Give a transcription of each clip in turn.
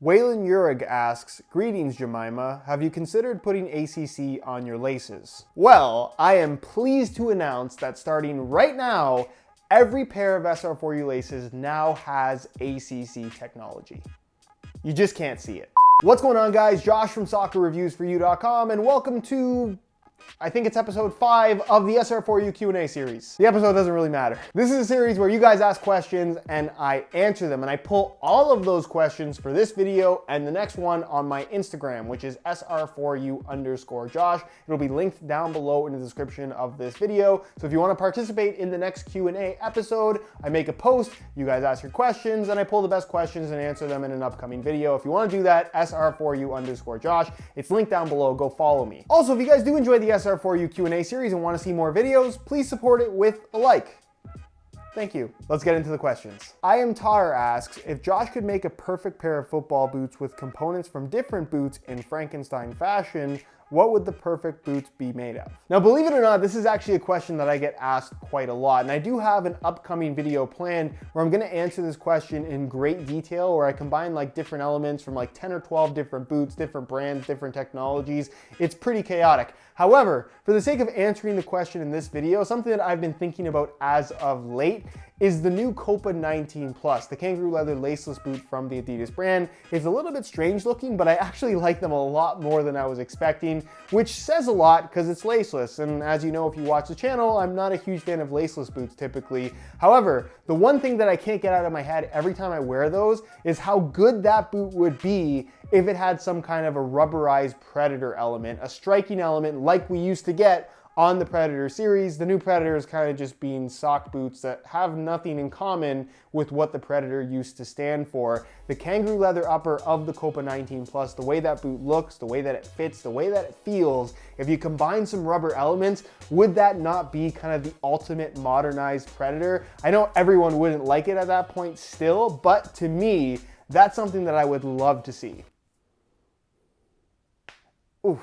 Waylon Urig asks, "Greetings, Jemima. Have you considered putting ACC on your laces?" Well, I am pleased to announce that starting right now, every pair of SR4U laces now has ACC technology. You just can't see it. What's going on, guys? Josh from SoccerReviewsForYou.com, and welcome to, I think it's episode 5 of the SR4U Q&A series. The episode doesn't really matter. This is a series where you guys ask questions and I answer them, and I pull all of those questions for this video and the next one on my Instagram, which is SR4U_Josh. It'll be linked down below in the description of this video. So if you want to participate in the next Q&A episode, I make a post, you guys ask your questions, and I pull the best questions and answer them in an upcoming video. If you want to do that, SR4U_Josh. It's linked down below. Go follow me. Also, if you guys do enjoy the SR4U Q&A series and want to see more videos, please support it with a like. Thank you. Let's get into the questions. I Am Tar asks, if Josh could make a perfect pair of football boots with components from different boots in Frankenstein fashion, what would the perfect boots be made of? Now, believe it or not, this is actually a question that I get asked quite a lot, and I do have an upcoming video planned where I'm gonna answer this question in great detail, where I combine like different elements from like 10 or 12 different boots, different brands, different technologies. It's pretty chaotic. However, for the sake of answering the question in this video, something that I've been thinking about as of late is the new Copa 19 Plus, the kangaroo leather laceless boot from the Adidas brand. It's a little bit strange looking, but I actually like them a lot more than I was expecting, which says a lot because it's laceless. And as you know, if you watch the channel, I'm not a huge fan of laceless boots typically. However, the one thing that I can't get out of my head every time I wear those is how good that boot would be if it had some kind of a rubberized Predator element, a striking element like we used to get on the Predator series. The new Predator is kind of just being sock boots that have nothing in common with what the Predator used to stand for. The kangaroo leather upper of the Copa 19 Plus, the way that boot looks, the way that it fits, the way that it feels, if you combine some rubber elements, would that not be kind of the ultimate modernized Predator? I know everyone wouldn't like it at that point still, but to me, that's something that I would love to see. Oof.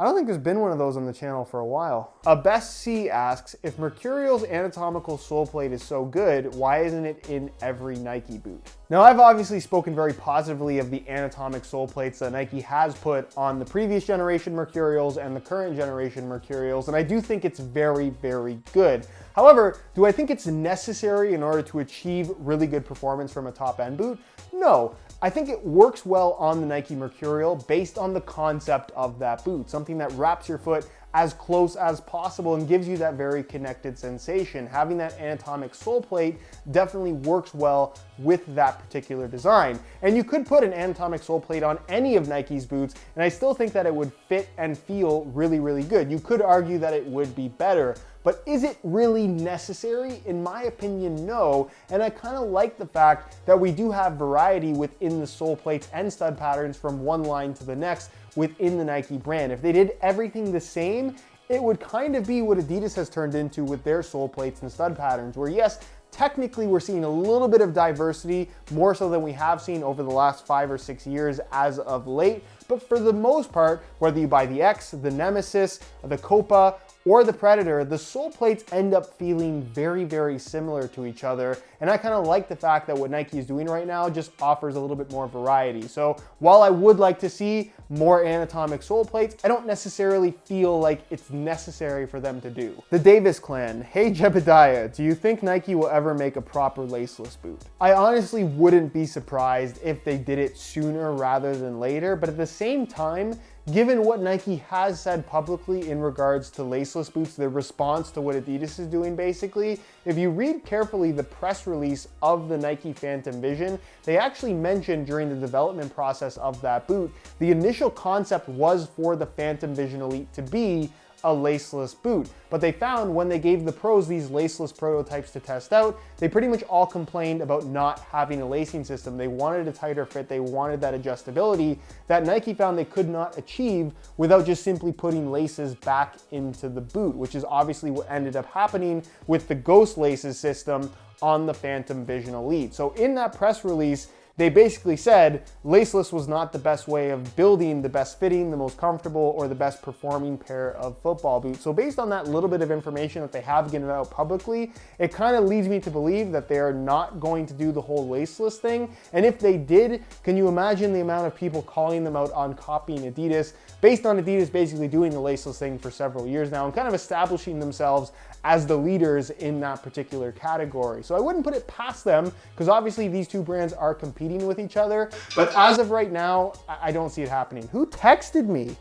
I don't think there's been one of those on the channel for a while. Best C asks, if Mercurial's anatomical soleplate is so good, why isn't it in every Nike boot? Now, I've obviously spoken very positively of the anatomic soleplates that Nike has put on the previous generation Mercurials and the current generation Mercurials, and I do think it's very, very good. However, do I think it's necessary in order to achieve really good performance from a top-end boot? No. I think it works well on the Nike Mercurial based on the concept of that boot, something that wraps your foot as close as possible and gives you that very connected sensation. Having that anatomic sole plate definitely works well with that particular design. And you could put an anatomic sole plate on any of Nike's boots, and I still think that it would fit and feel really, really good. You could argue that it would be better, but is it really necessary? In my opinion, no. And I kind of like the fact that we do have variety within the sole plates and stud patterns from one line to the next within the Nike brand. If they did everything the same, it would kind of be what Adidas has turned into with their sole plates and stud patterns, where yes, technically we're seeing a little bit of diversity, more so than we have seen over the last 5 or 6 years as of late. But for the most part, whether you buy the X, the Nemesis, the Copa, or the Predator, the sole plates end up feeling very, very similar to each other. And I kind of like the fact that what Nike is doing right now just offers a little bit more variety. So while I would like to see more anatomic sole plates, I don't necessarily feel like it's necessary for them to do. The Davis Clan, hey Jebediah, do you think Nike will ever make a proper laceless boot? I honestly wouldn't be surprised if they did it sooner rather than later, but at the same time, given what Nike has said publicly in regards to laceless boots, their response to what Adidas is doing basically, if you read carefully the press release of the Nike Phantom Vision, they actually mentioned during the development process of that boot, the initial concept was for the Phantom Vision Elite to be a laceless boot. But they found when they gave the pros these laceless prototypes to test out, they pretty much all complained about not having a lacing system. They wanted a tighter fit, they wanted that adjustability that Nike found they could not achieve without just simply putting laces back into the boot, which is obviously what ended up happening with the Ghost Laces system on the Phantom Vision Elite. So in that press release, they basically said Laceless was not the best way of building the best fitting, the most comfortable, or the best performing pair of football boots. So based on that little bit of information that they have given out publicly, it kind of leads me to believe that they are not going to do the whole Laceless thing. And if they did, can you imagine the amount of people calling them out on copying Adidas, based on Adidas basically doing the Laceless thing for several years now and kind of establishing themselves as the leaders in that particular category. So I wouldn't put it past them, because obviously these two brands are competing with each other. But as of right now, I don't see it happening. Who texted me?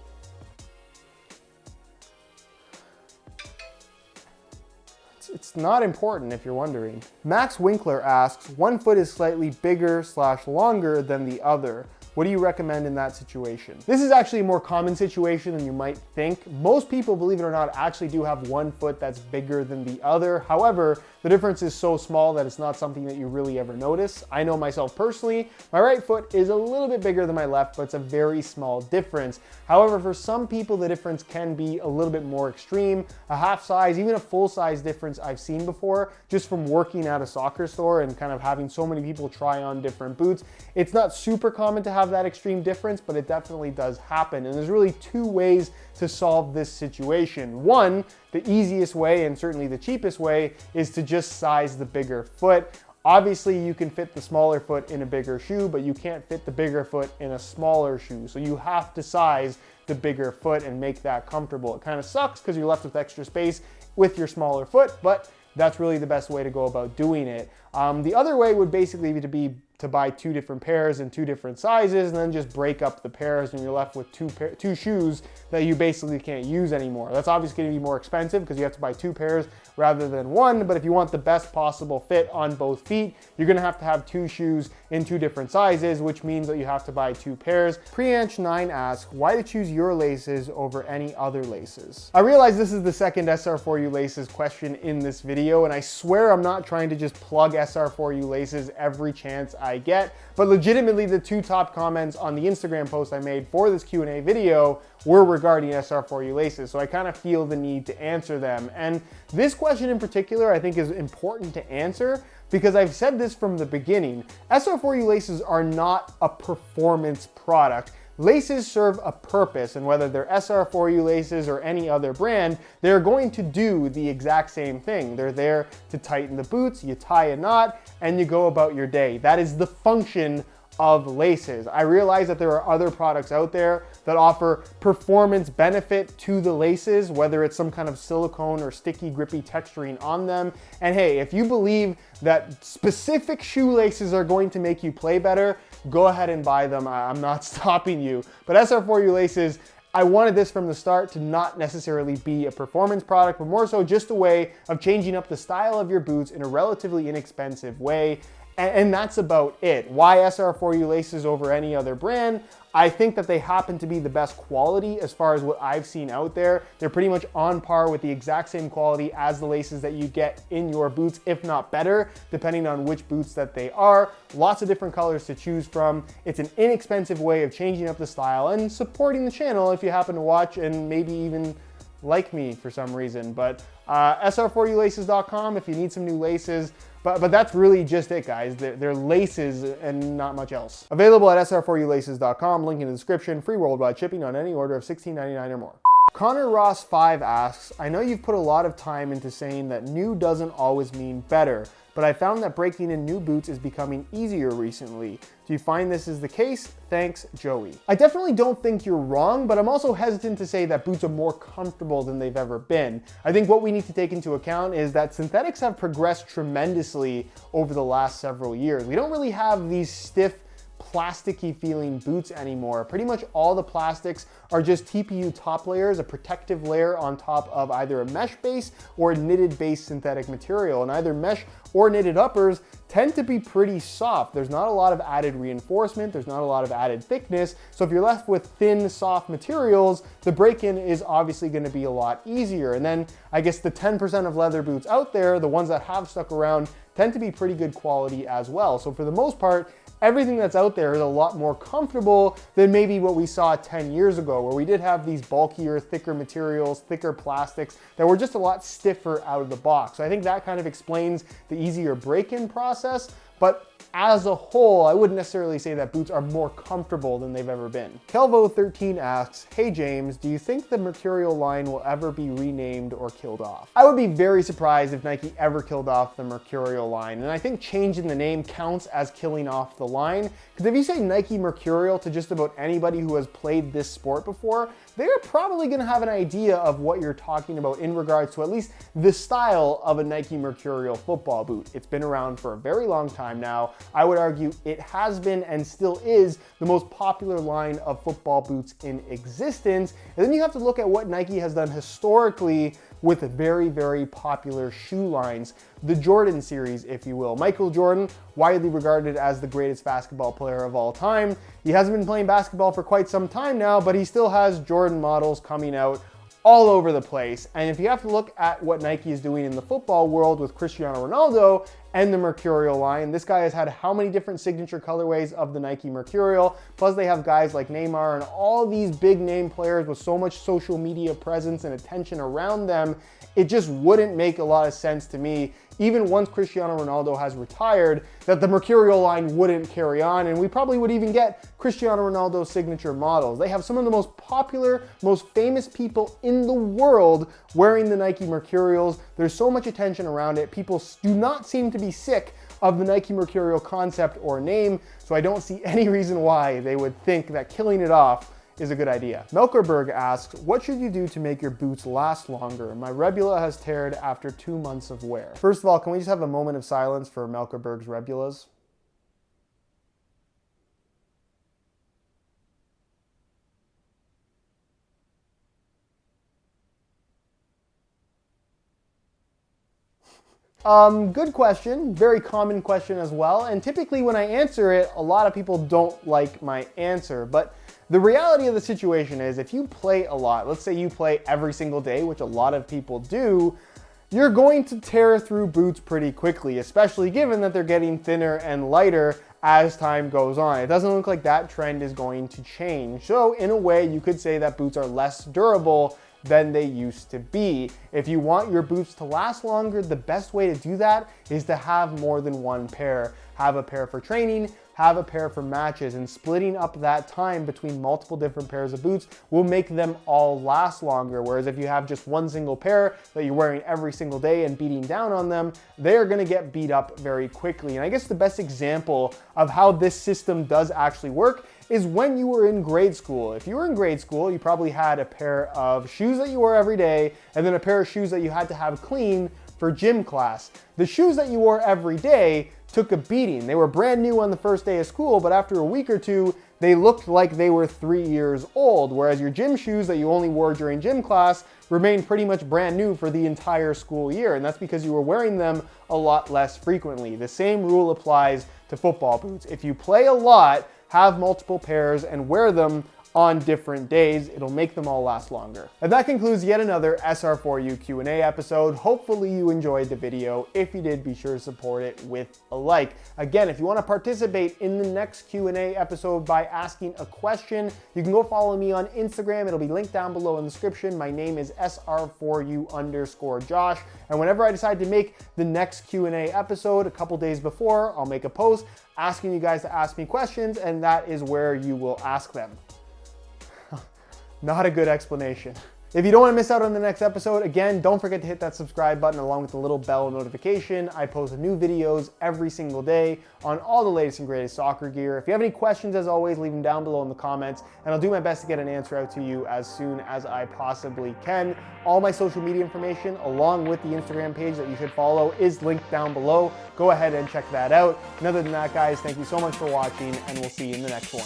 It's not important if you're wondering. Max Winkler asks, one foot is slightly bigger / longer than the other. What do you recommend in that situation? This is actually a more common situation than you might think. Most people, believe it or not, actually do have one foot that's bigger than the other. However, the difference is so small that it's not something that you really ever notice. I know myself personally, my right foot is a little bit bigger than my left, but it's a very small difference. However, for some people, the difference can be a little bit more extreme. A half size, even a full size difference I've seen before, just from working at a soccer store and kind of having so many people try on different boots. It's not super common to have that extreme difference, but it definitely does happen. And there's really two ways to solve this situation. One, the easiest way and certainly the cheapest way is to just size the bigger foot. Obviously, you can fit the smaller foot in a bigger shoe, but you can't fit the bigger foot in a smaller shoe. So you have to size the bigger foot and make that comfortable. It kind of sucks because you're left with extra space with your smaller foot, but that's really the best way to go about doing it. The other way would basically be to buy two different pairs in two different sizes and then just break up the pairs, and you're left with two shoes that you basically can't use anymore. That's obviously going to be more expensive because you have to buy two pairs rather than one, but if you want the best possible fit on both feet, you're going to have two shoes in two different sizes, which means that you have to buy two pairs. Preanch9 asks, why to choose your laces over any other laces? I realize this is the second SR4U laces question in this video, and I swear I'm not trying to just plug SR4U laces every chance I get, but legitimately the two top comments on the Instagram post I made for this Q&A video were regarding SR4U laces, so I kind of feel the need to answer them. And this question in particular I think is important to answer because I've said this from the beginning. SR4U laces are not a performance product. Laces serve a purpose, and whether they're SR4U laces or any other brand, they're going to do the exact same thing. They're there to tighten the boots, you tie a knot, and you go about your day. That is the function of laces. I realize that there are other products out there that offer performance benefit to the laces, whether it's some kind of silicone or sticky, grippy texturing on them. And hey, if you believe that specific shoelaces are going to make you play better, go ahead and buy them. I'm not stopping you. But SR4U laces, I wanted this from the start to not necessarily be a performance product, but more so just a way of changing up the style of your boots in a relatively inexpensive way. And that's about it. Why SR4U laces over any other brand? I think that they happen to be the best quality as far as what I've seen out there. They're pretty much on par with the exact same quality as the laces that you get in your boots, if not better, depending on which boots that they are. Lots of different colors to choose from. It's an inexpensive way of changing up the style and supporting the channel if you happen to watch and maybe even like me for some reason. But SR4ULaces.com if you need some new laces. But that's really just it, guys. They're laces and not much else. Available at SR4ULaces.com, link in the description, free worldwide shipping on any order of $16.99 or more. Connor Ross 5 asks, I know you've put a lot of time into saying that new doesn't always mean better, but I found that breaking in new boots is becoming easier recently. Do you find this is the case? Thanks, Joey. I definitely don't think you're wrong, but I'm also hesitant to say that boots are more comfortable than they've ever been. I think what we need to take into account is that synthetics have progressed tremendously over the last several years. We don't really have these stiff, plasticky feeling boots anymore. Pretty much all the plastics are just TPU top layers, a protective layer on top of either a mesh base or a knitted base synthetic material. And either mesh or knitted uppers tend to be pretty soft. There's not a lot of added reinforcement, there's not a lot of added thickness. So if you're left with thin, soft materials, the break-in is obviously going to be a lot easier. And then I guess the 10% of leather boots out there, the ones that have stuck around, tend to be pretty good quality as well. So for the most part, everything that's out there is a lot more comfortable than maybe what we saw 10 years ago, where we did have these bulkier, thicker materials, thicker plastics that were just a lot stiffer out of the box. So I think that kind of explains the easier break-in process. but as a whole, I wouldn't necessarily say that boots are more comfortable than they've ever been. Kelvo13 asks, hey James, do you think the Mercurial line will ever be renamed or killed off? I would be very surprised if Nike ever killed off the Mercurial line, and I think changing the name counts as killing off the line, because if you say Nike Mercurial to just about anybody who has played this sport before, they're probably going to have an idea of what you're talking about in regards to at least the style of a Nike Mercurial football boot. It's been around for a very long time now. I would argue it has been and still is the most popular line of football boots in existence. And then you have to look at what Nike has done historically with very, very popular shoe lines. The Jordan series, if you will. Michael Jordan, widely regarded as the greatest basketball player of all time. He hasn't been playing basketball for quite some time now, but he still has Jordan models coming out all over the place. And if you have to look at what Nike is doing in the football world with Cristiano Ronaldo and the Mercurial line, this guy has had how many different signature colorways of the Nike Mercurial, plus they have guys like Neymar and all these big name players with so much social media presence and attention around them. It just wouldn't make a lot of sense to me, even once Cristiano Ronaldo has retired, that the Mercurial line wouldn't carry on, and we probably would even get Cristiano Ronaldo's signature models. They have some of the most popular, most famous people in the world wearing the Nike Mercurials. There's so much attention around it. People do not seem to be sick of the Nike Mercurial concept or name, so I don't see any reason why they would think that killing it off is a good idea. Melkerberg asks, what should you do to make your boots last longer? My Rebula has teared after 2 months of wear. First of all, can we just have a moment of silence for Melkerberg's Rebulas? Good question, very common question as well. And typically when I answer it, a lot of people don't like my answer, but the reality of the situation is if you play a lot, let's say you play every single day, which a lot of people do, you're going to tear through boots pretty quickly, especially given that they're getting thinner and lighter as time goes on. It doesn't look like that trend is going to change. So in a way, you could say that boots are less durable than they used to be. If you want your boots to last longer, the best way to do that is to have more than one pair. Have a pair for training, have a pair for matches, and splitting up that time between multiple different pairs of boots will make them all last longer. Whereas if you have just one single pair that you're wearing every single day and beating down on them, they're gonna get beat up very quickly. And I guess the best example of how this system does actually work is when you were in grade school. If you were in grade school, you probably had a pair of shoes that you wore every day and then a pair of shoes that you had to have clean for gym class. The shoes that you wore every day took a beating. They were brand new on the first day of school, but after a week or two, they looked like they were 3 years old, whereas your gym shoes that you only wore during gym class remained pretty much brand new for the entire school year, and that's because you were wearing them a lot less frequently. The same rule applies to football boots. If you play a lot, have multiple pairs and wear them on different days, it'll make them all last longer. And that concludes yet another SR4U Q&A episode. Hopefully you enjoyed the video. If you did, be sure to support it with a like. Again, if you want to participate in the next Q&A episode by asking a question, you can go follow me on Instagram. It'll be linked down below in the description. My name is SR4U_Josh. And whenever I decide to make the next Q&A episode, a couple days before, I'll make a post asking you guys to ask me questions, and that is where you will ask them. Not a good explanation. If you don't want to miss out on the next episode, again, don't forget to hit that subscribe button along with the little bell notification. I post new videos every single day on all the latest and greatest soccer gear. If you have any questions, as always, leave them down below in the comments, and I'll do my best to get an answer out to you as soon as I possibly can. All my social media information, along with the Instagram page that you should follow, is linked down below. Go ahead and check that out. And other than that, guys, thank you so much for watching, and we'll see you in the next one.